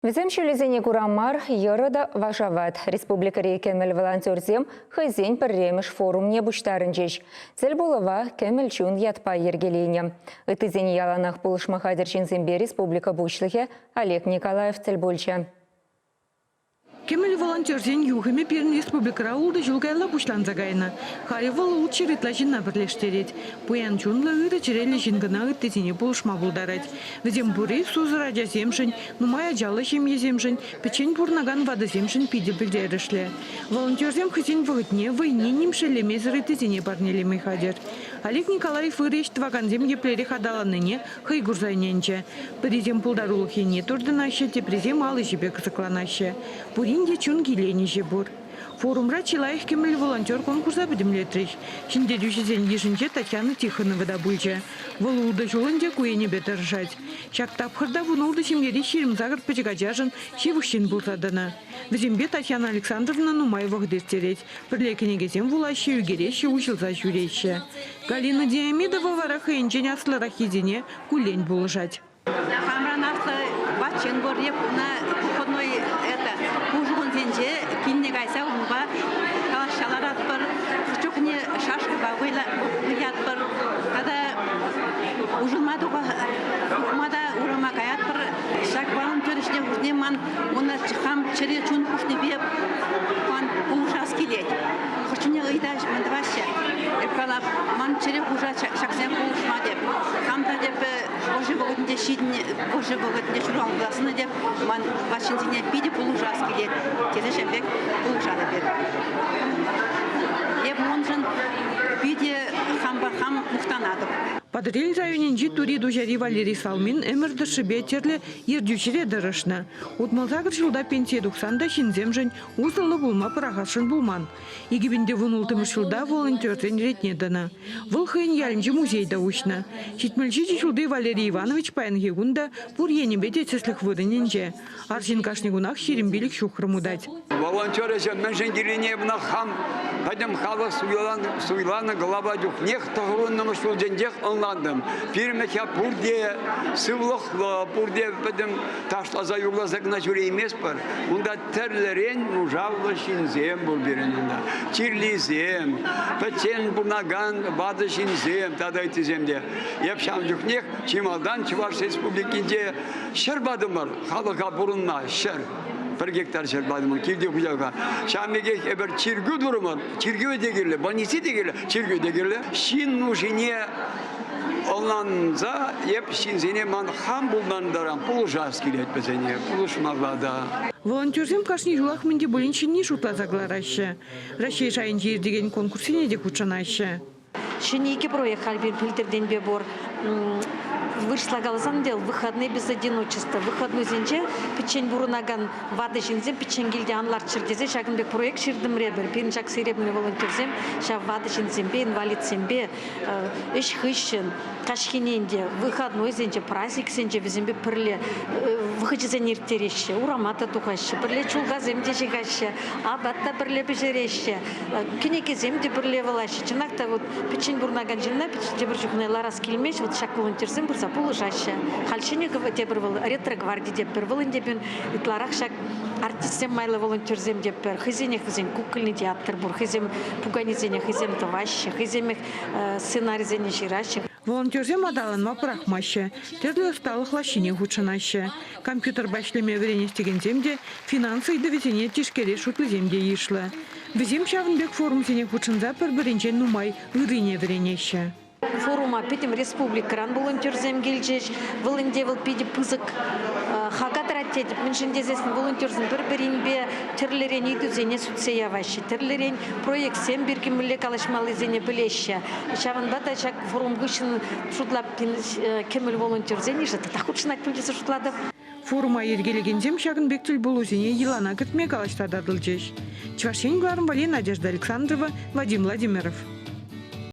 Візем шөлезене курамар ерыда вашават. Республика рейкемел волонтерзем хызен пірреміш форум не бұштарын жеш. Зіл болыва кемел чун ятпа ергелейне. Үтізен яланақ бұлышмаға дерчензембе республика бұшлығы Олег Николаев цел больча. Кемел волонтерзен юхеме Пермь республика улды жылгайла бушланза гайна. Харивал улчы ритлажинна бірлештерет. Пуян чунла үйрі черелі жингына үттезіне бұлышма бұлдарать. Візем бұри сузырадя земшін, нумая жалы жемье земшін, печень бурнаган вады земшін пиде білдерішлі. Волонтерзем хызен вғытне войне немшелі мезірі тезіне барнелемей хадер. Олег Николаев выреш тваганзем еплері хадаланыне хай гурзайненче. Бірезем пулдарулық ене турдынаще, тепрезем алы жебе кызыкланаще. Буринде чун гилени жебур. Форумра Чилаев кемел волонтер конкурса бедемлетрих. Шиндерюшезен ешінче Татьяна Тихонова да бульче. Волуды жолынде куене бетержать. Шак тапхырда вунулды семьери шерім загыр пачекачажын шевущин бурсадына. Візембе Татьяна Александровна Нумаевых дестереть. Пірлекенегезем вулаще югереше училза жюреше. Галина Диамидова вараха инчен аслара хизине кулень булыжать. Падрель районенчи туриду жари Валерий Салмин эмерді шыбе терлі ердючере дырышны. Утмалзагыр жылда пенсия дұқсанда шинземжен ұзылы бұлма пырағашын бұлман. Егебінде вұнултымы жылда волонтерден ретнедіні. Выл хыйын ялінчі музейда ұшны. Шетмелчі жылды Валерий Иванович паянхегунда бұр енебе детсіслік вырыненже. Аршин кашнегунақ шерембелік шухрымудать. Волонтеры же мәншін керене бұна хам, қадым халы суйланы глава жүк. Нех тұғырынның шулдендех ынландым. Пирмекя бұрде сывлықлы, бұрде бідім ташлаза юглазығына жүре емес бір. Онда тірлерен мұжавлы шинзем бұл берінінді. Тирлизем, пәтен бұрнаган бады шинзем, тадайты земде. Епшам жүк нех, Чималдан Чуваш республикінде шыр бадымыр, халыға бұрынна шыр. 1 гектар жер бадымын, келде құжаға. Шамеге әбір чиргі дұрымын, чиргі өдегерлі, баниси дегерлі, чиргі өдегерлі. Шин нужине оланза, еп шинзене ман хам бұлдандарам, пұл жас келет бізене, пұл шымағлада. Волонтерзем кашни жулах мінде бөліншін не шутла загларашы. Рашей шайын жердеген конкурсине де күтшанашы. Шенеке проект халбин пілтерден бе бор. Вышла галзан дел, выходные без одиночества. Выходной зенче, печень бурунаган, вады жинзем, печень гильди анлар чердезе, шагынбек проект ширдым ребер. Пирин шаг серебряный волонтерзем, шаг вады жинзембе, инвалид сембе, эш хыщен, кашхиненде, выходной зенче, праздник зенче, везембе пырле, выходзен иртереще, урамата тухаще, пырле чулга земде жигаще, абатта пырле бежереще, кенеке земде пырле валаще. Чынакта вот печень бурунаган жинна, печень дебржухнай ларас килмеш, вот шаг волонтерзем бурса полужаще. Хальчиник дебр был ретро-гвардии дебр был индебен итларах шаг артистем майлы волонтерзем дебр. Хизине хизин кукольный театр бур, хизим пуганизене, хизим товаще, хизим сценаризене жираще. Волонтерзем адалан вапрах маще, терлы сталых лащине худшанаще. Компьютер башлеме врене стегенземде, финансы и довезение тишкере шутлы земде ишлы. Везем шавнбек форум зене худшанза перберенчен нумай ырыне вренеще. Форума питем республикаран волонтерзем гелжеш, волонтевел пиде пызык хагатратет, меншендезесін волонтерзем бір-бірінбе тірлерен идузене сүтсея ваще, тірлерен проект сен бірге мүлек алышмалы зене білеші. Шаванбата шак форум гүшін шутлап кемел волонтерзен еші, тахудшынак пілдесі шутлады. Форума ергелегензем шагын бектіл болузене елана күтмек алыштададыл жеш. Чвашен Гларым Надежда Александрова, Вадим Владимиров.